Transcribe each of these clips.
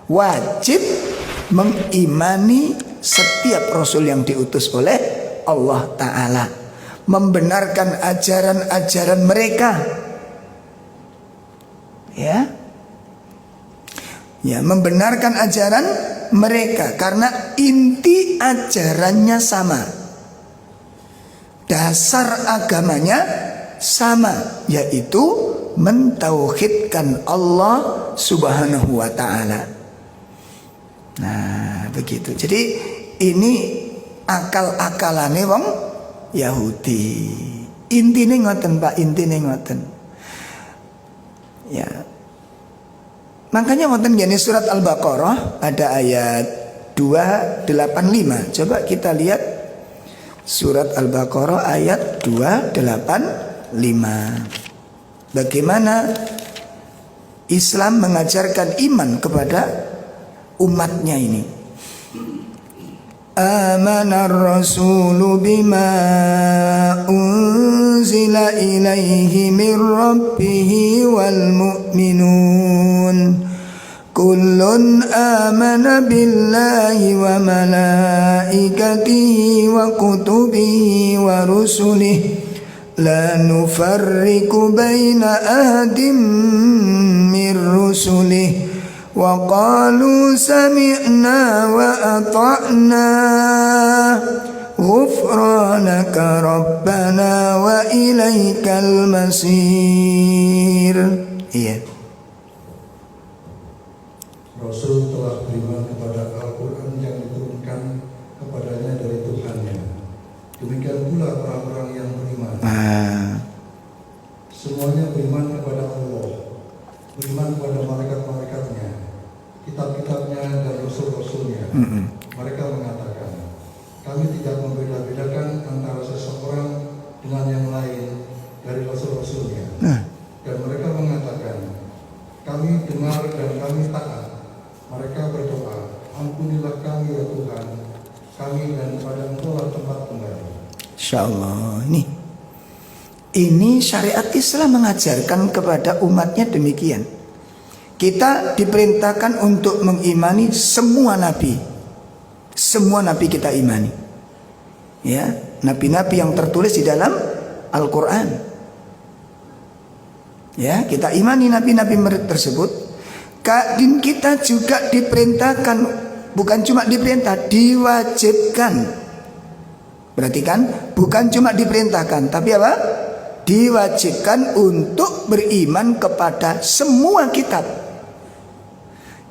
wajib mengimani setiap rasul yang diutus oleh Allah Ta'ala, membenarkan ajaran-ajaran mereka. Ya, membenarkan ajaran mereka karena inti ajarannya sama, dasar agamanya sama, yaitu mentauhidkan Allah Subhanahu wa Ta'ala. Nah, begitu. Jadi ini akal-akalane wong Yahudi. Intine ngoten, Pak, intine ngoten. Ya. Makanya wonten ngene surat Al-Baqarah ada ayat 285. Coba kita lihat surat Al-Baqarah ayat 285. Bagaimana Islam mengajarkan iman kepada umatnya ini. Amanar rasulu bima unzila ilaihi min rabbihi wal mu'minun kullun amana billahi wa malaikatihi wa kutubihi wa rusulihi la nufarriqu baina ahadin min rusulihi wa qalu sami'na wa ata'na ghufranaka rabbana wa ilaikal masir. Iya. Rasul telah beriman kepada Al-Quran yang diturunkan kepadanya dari Tuhannya. Demikian pula orang-orang yang beriman. Semuanya beriman kepada Allah, beriman kepada malaikat-malaikatnya, kitab-kitabnya dan rasul-rasulnya. Mereka mengatakan, kami tidak membeda-bedakan antara seseorang dengan yang lain dari rasul-rasulnya. Dan mereka mengatakan, kami dengar dan kami taat. Mereka berdoa, ampunilah kami ya Tuhan, kami dan kepada Engkau tempat kembali. Insyaallah. Ini syariat Islam mengajarkan kepada umatnya demikian. Kita diperintahkan untuk mengimani semua nabi. Semua nabi kita imani. Ya, nabi-nabi yang tertulis di dalam Al-Qur'an. Ya, kita imani nabi-nabi tersebut. Dan kita juga diperintahkan, bukan cuma diperintah, diwajibkan. Berarti kan bukan cuma diperintahkan, tapi apa? Diwajibkan untuk beriman kepada semua kitab.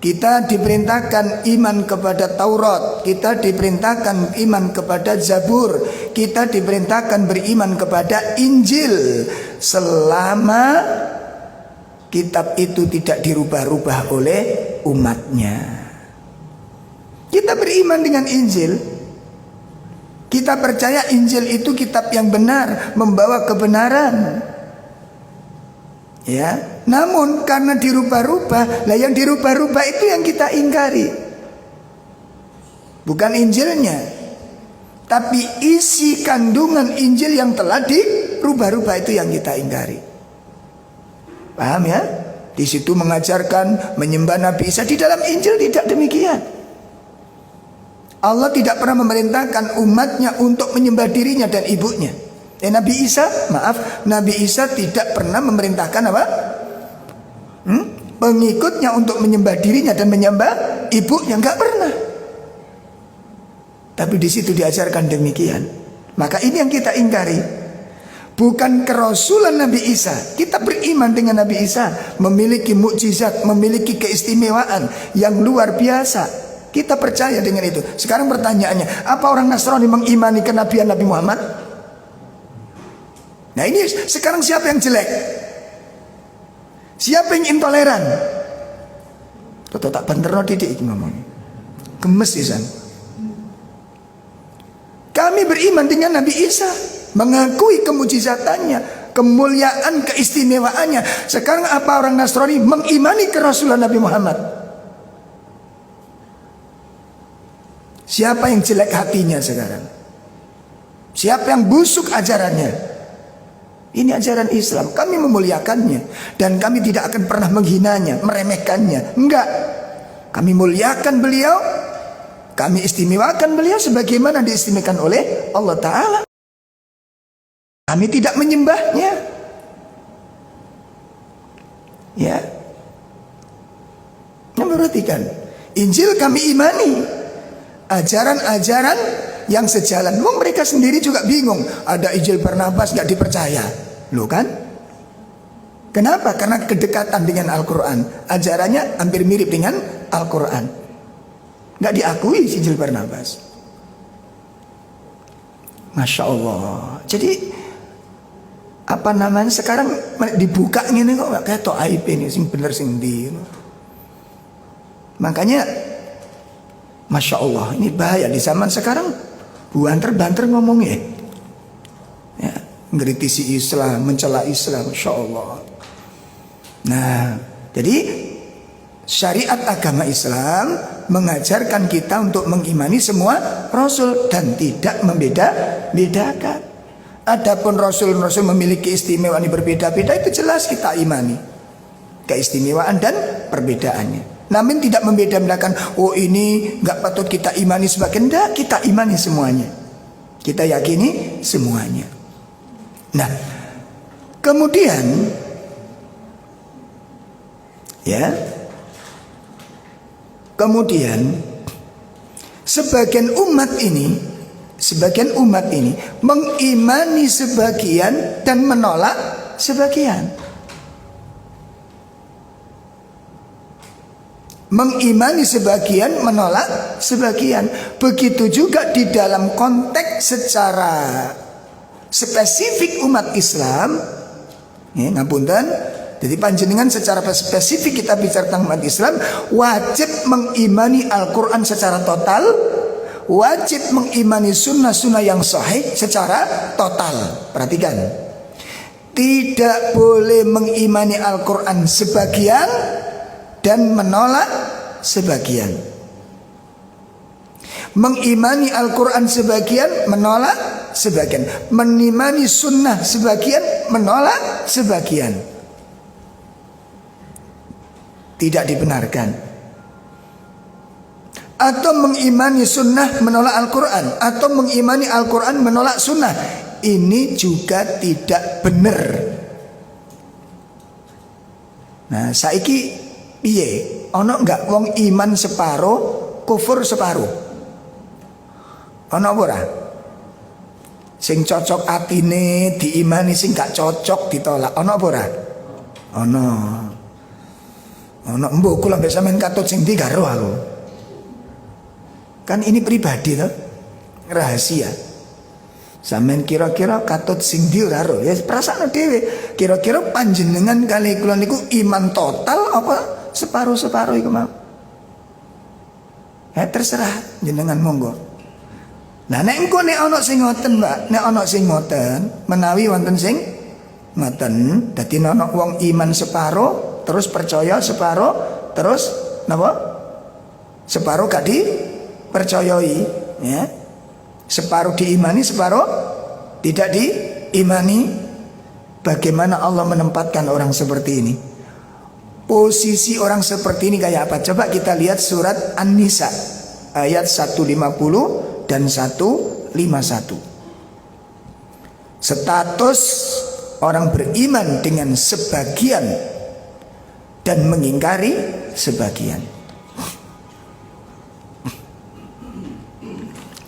Kita diperintahkan iman kepada Taurat, kita diperintahkan iman kepada Zabur, kita diperintahkan beriman kepada Injil selama kitab itu tidak dirubah-rubah oleh umatnya. Kita beriman dengan Injil. Kita percaya Injil itu kitab yang benar, membawa kebenaran. Ya, namun karena dirubah-rubah, lah yang dirubah-rubah itu yang kita ingkari. Bukan Injilnya, tapi isi kandungan Injil yang telah dirubah-rubah itu yang kita ingkari. Paham ya? Di situ mengajarkan menyembah Nabi Isa. Di dalam Injil tidak demikian. Allah tidak pernah memerintahkan umatnya untuk menyembah dirinya dan ibunya. Nabi Isa tidak pernah memerintahkan apa? Pengikutnya untuk menyembah dirinya dan menyembah ibunya, enggak pernah. Tapi di situ diajarkan demikian. Maka ini yang kita ingkari. Bukan kerasulan Nabi Isa. Kita beriman dengan Nabi Isa, memiliki mukjizat, memiliki keistimewaan yang luar biasa. Kita percaya dengan itu. Sekarang pertanyaannya, apa orang Nasrani mengimani kenabian Nabi Muhammad? Nah ini sekarang siapa yang jelek? Siapa yang intoleran? Toto tak benterno didik ngomong. Gemes isan. Kami beriman dengan Nabi Isa, mengakui kemujizatannya, kemuliaan, keistimewaannya. Sekarang apa orang Nasrani mengimani kerasulan Nabi Muhammad? Siapa yang jelek hatinya sekarang? Siapa yang busuk ajarannya? Ini ajaran Islam. Kami memuliakannya dan kami tidak akan pernah menghinanya, meremehkannya. Enggak. Kami muliakan beliau, kami istimewakan beliau sebagaimana diistimewakan oleh Allah Ta'ala. Kami tidak menyembahnya. Ya. Nah, perhatikan, Injil kami imani, ajaran-ajaran yang sejalan. Mereka sendiri juga bingung, ada Injil Barnabas gak dipercaya. Loh kan? Kenapa? Karena kedekatan dengan Al-Quran. Ajarannya hampir mirip dengan Al-Quran. Gak diakui Injil Barnabas. Masya Allah. Jadi apa namanya, sekarang dibuka gini kok gak kayak aib ini sing bener sing di. Makanya Masya Allah, ini bahaya di zaman sekarang. Banter-banter ngomongnya ya, ngkritisi Islam, mencela Islam. Masya Allah. Nah, jadi syariat agama Islam mengajarkan kita untuk mengimani semua Rasul dan tidak membeda-bedakan. Adapun Rasul-Rasul memiliki istimewaan yang berbeda-beda, itu jelas kita imani keistimewaan dan perbedaannya. Namun tidak membeda-bedakan, oh ini gak patut kita imani sebagian. Tidak, kita imani semuanya, kita yakini semuanya. Nah, kemudian ya, kemudian sebagian umat ini mengimani sebagian dan menolak sebagian. Mengimani sebagian, menolak sebagian. Begitu juga di dalam konteks secara spesifik umat Islam. Ngapunten, jadi panjenengan secara spesifik kita bicara tentang umat Islam, wajib mengimani Al-Quran secara total, wajib mengimani sunnah-sunnah yang sahih secara total. Perhatikan, tidak boleh mengimani Al-Quran sebagian dan menolak sebagian. Mengimani Al-Quran sebagian, menolak sebagian. Mengimani sunnah sebagian, menolak sebagian. Tidak dibenarkan. Atau mengimani sunnah menolak Al-Quran, atau mengimani Al-Quran menolak sunnah. Ini juga tidak benar. Nah, saiki piye? Ono enggak wong iman separo, kufur separo? Ono apa ora? Sing cocok atine diimani, sing gak cocok ditolak. Ono apa ora? Ono. Ono mbok kula mbek sampean katut sing ndi karo aku. Kan ini pribadi toh. Rahasia. Sampean kira-kira katut sing ndi ora ro? Ya perasaan dhewe. Kira-kira panjenengan kali kula niku iman total apa separuh-separuh iku mau. Ya terserah jenengan, monggo. Nah nek engko nek ana sing ngoten, Mbak, nek ana sing ngoten, menawi wonten sing ngoten, dadi ana wong iman separuh, terus percaya separuh, terus napa? Separuh gak dipercayai, ya. Separuh diimani, separuh tidak diimani. Bagaimana Allah menempatkan orang seperti ini? Posisi orang seperti ini kayak apa? Coba kita lihat surat An-Nisa ayat 150 dan 151. Status orang beriman dengan sebagian dan mengingkari sebagian.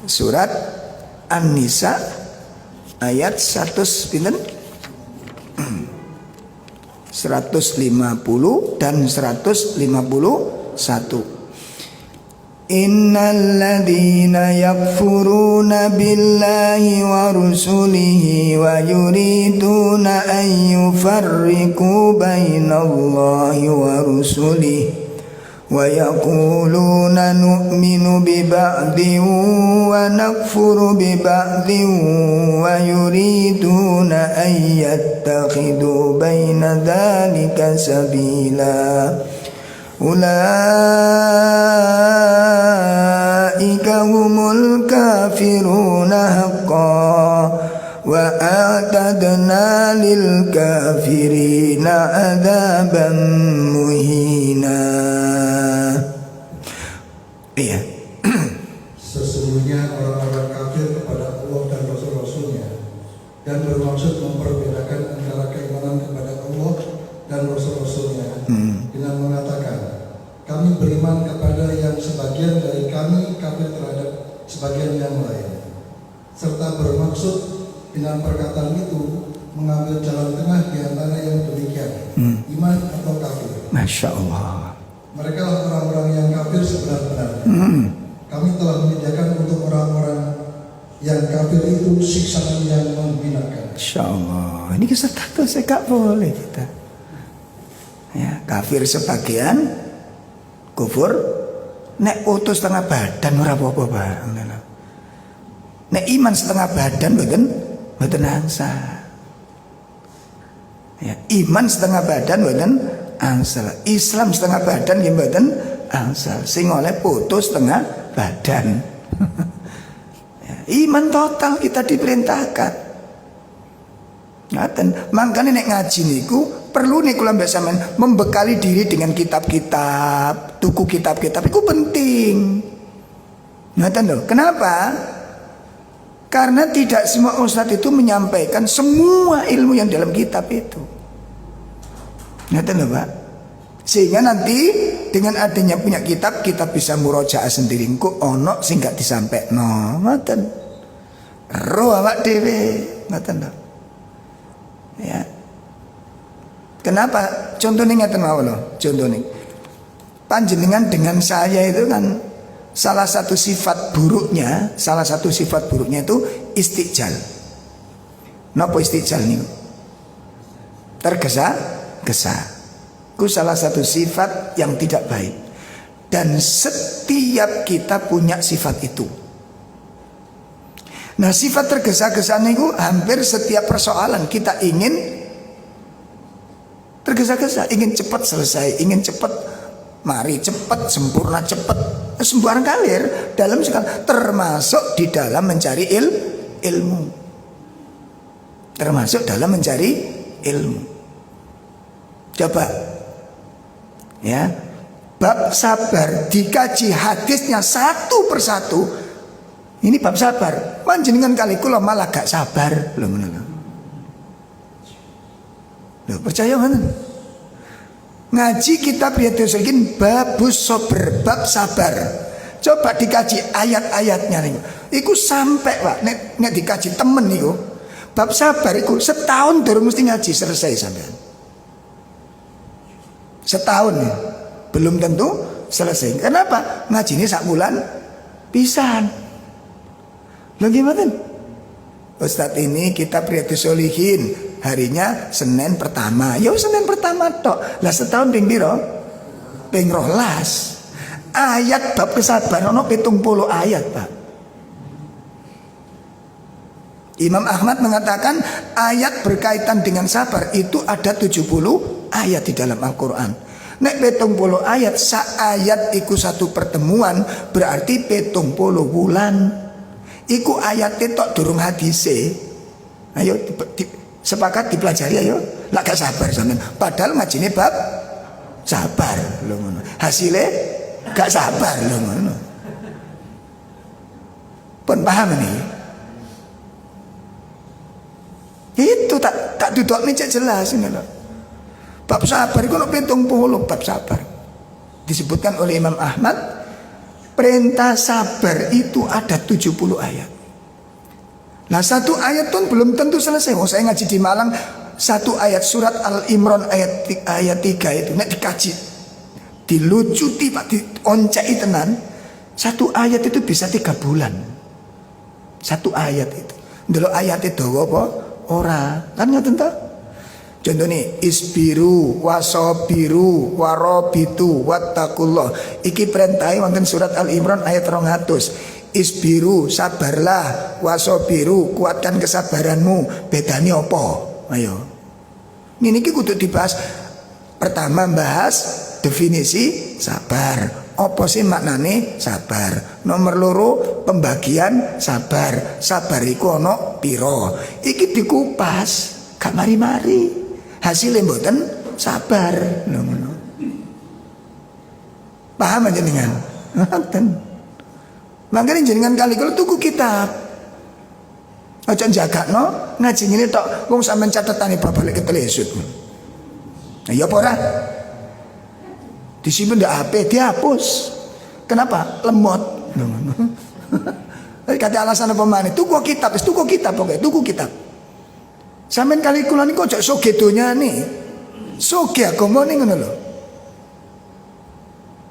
Surat An-Nisa ayat 150 dan 151. Innalladzina yakfuruna billahi wa rusulihi wa yuriduna an yufarriqu bainallahi wa rusulihi wa yaquluna nu'minu bi ba'din wa nakfuru bi ba'din wa yuriduna an yattakhidu baina dhalika sabila ulaika humul kafiruna haqqan wa a'tadna lil kafirina adzaban muhina. Iya. Sesungguhnya orang-orang kafir kepada Allah dan Rasul-Rasulnya dan bermaksud memperbedakan antara keimanan kepada Allah dan Rasul-Rasulnya dengan mengatakan, kami beriman kepada yang sebagian dari kami kafir terhadap sebagian yang lain, serta bermaksud dengan perkataan itu mengambil jalan tengah di antara yang demikian, iman atau kafir. Masya Allah. Mereka lah orang-orang yang kafir sebenar-benarnya. Kami telah menyediakan untuk orang-orang yang kafir itu siksaan yang membinakan. Masya Allah. Ini status gak boleh kita. Ya, kafir sebagian, kufur. Nek utus setengah badan ora apa-apa, Pak. Nek iman setengah badan mboten angsa. Ya, iman setengah badan mboten angsal. Islam setengah badan nggih mboten angsal. Sing oleh putus setengah badan. Ya, iman total kita diperintahkan. Ngaten, makanya nek ngaji niku perlu niku lambe sampean membekali diri dengan kitab-kitab, tuku kitab-kitab itu penting. Ngaten lho. Kenapa? Karena tidak semua ustadz itu menyampaikan semua ilmu yang dalam kitab itu. Ngaten lho, Pak. Sehingga nanti dengan adanya punya kitab kita bisa murojaah sendiri. Kok ono sing gak disampaikan. Ngoten. Roh awak dhewe, ngoten lho. Ya. Kenapa? Contohnya ngeten mawon lho, contohnya. Panjenengan dengan saya itu kan salah satu sifat buruknya itu istijal. Napa istijal niku? Tergesa-gesa. Itu salah satu sifat yang tidak baik. Dan setiap kita punya sifat itu. Nah, sifat tergesa-gesa itu hampir setiap persoalan kita ingin tergesa-gesa, ingin cepat selesai, ingin cepat mari cepat sempurna cepat sembarang kalir dalam segala, termasuk di dalam mencari ilmu. Termasuk dalam mencari ilmu. Coba ya, bab sabar dikaji hadisnya satu persatu. Ini bab sabar. Panjenengan kali kula malah gak sabar lho ngono lho. Lho percaya mana? Ngaji kitab Riyadhus Shalihin babus sabar, bab sabar. Coba dikaji ayat-ayatnya niku. Iku sampai Pak nek dikaji temen niku. Bab sabar iku setahun durung mesti ngaji selesai sampean. Setahun ya. Belum tentu selesai. Kenapa? Ngaji ini sak bulan pisan. Lho gimana? Ustadz ini kitab Riyadhus Shalihin harinya Senin pertama. Ya Senin pertama tok. Lah setahun ping piro? Ping 12. Ayat bab kesabaran ono 70 ayat, Pak. Imam Ahmad mengatakan ayat berkaitan dengan sabar itu ada 70 ayat di dalam Al-Quran. Nek 70 ayat, sa ayat iku satu pertemuan berarti 70 bulan. Iku ayat tok durung hadise. Ayo sepakat dipelajari ayo. Lah gak sabar sampean. Padahal ngajine bab sabar lho ngono. Hasile gak sabar lho ngono. Pun paham ini? Itu tak dudukne cek jelas ini lho. Bab sabar iku ono 70 bab sabar. Disebutkan oleh Imam Ahmad perintah sabar itu ada 70 ayat. Nah satu ayat pun belum tentu selesai. Oh, saya ngaji di Malang satu ayat surat Al-Imran ayat 3 itu nek dikaji dilucuti Pak, dioncai tenan. Satu ayat itu bisa 3 bulan. Satu ayat itu. Ndelok ayat itu apa? Ora. Kan ngoten ta? Contohnya isbiru wasobiru warobitu wattaqullah. Iki perintahe wonten surat Al-Imran ayat 200. Isbiru sabarlah, wasobiru kuatkan kesabaranmu. Bedane apa? Ayo. Ini kudu dibahas. Pertama bahas definisi sabar. Apa sih maknane sabar? Nomor loro pembagian sabar. Sabar iku ana pira? Iki dikupas, gak mari-mari. Hasilnya mboten sabar. Paham aja dengan? Ngoten. Makanya jenengan kali kalau tuku kitab. Aja jagakno ngaji ngene tok wong sampean catetane babalik ketelesut. Nah, ya apa ora? Disimpen di HP dihapus. Kenapa? Lemot. Kata alasan apa maneh? Tuku kitab, tuku kitab pokoke, tuku kitab. Sampeyan kali kula niku aja soge donyane. Soge agamane ngono lho.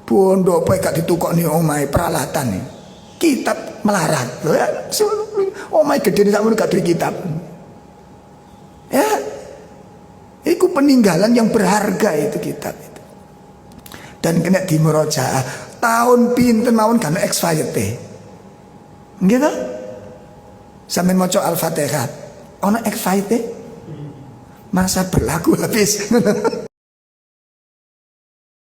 Pondok pokoke gak ditukokne omahe peralatan nih. Kitab melarat. Lho ya, omahe gede sakmono gak duwe kitab. Ya. Itu peninggalan yang berharga itu kitab itu. Dan kena dimurajaah. Tahun pinten mawon kan expired teh. Gitu? Sampai maca Al-Fatihah. Ono expired teh? Masa berlaku habis.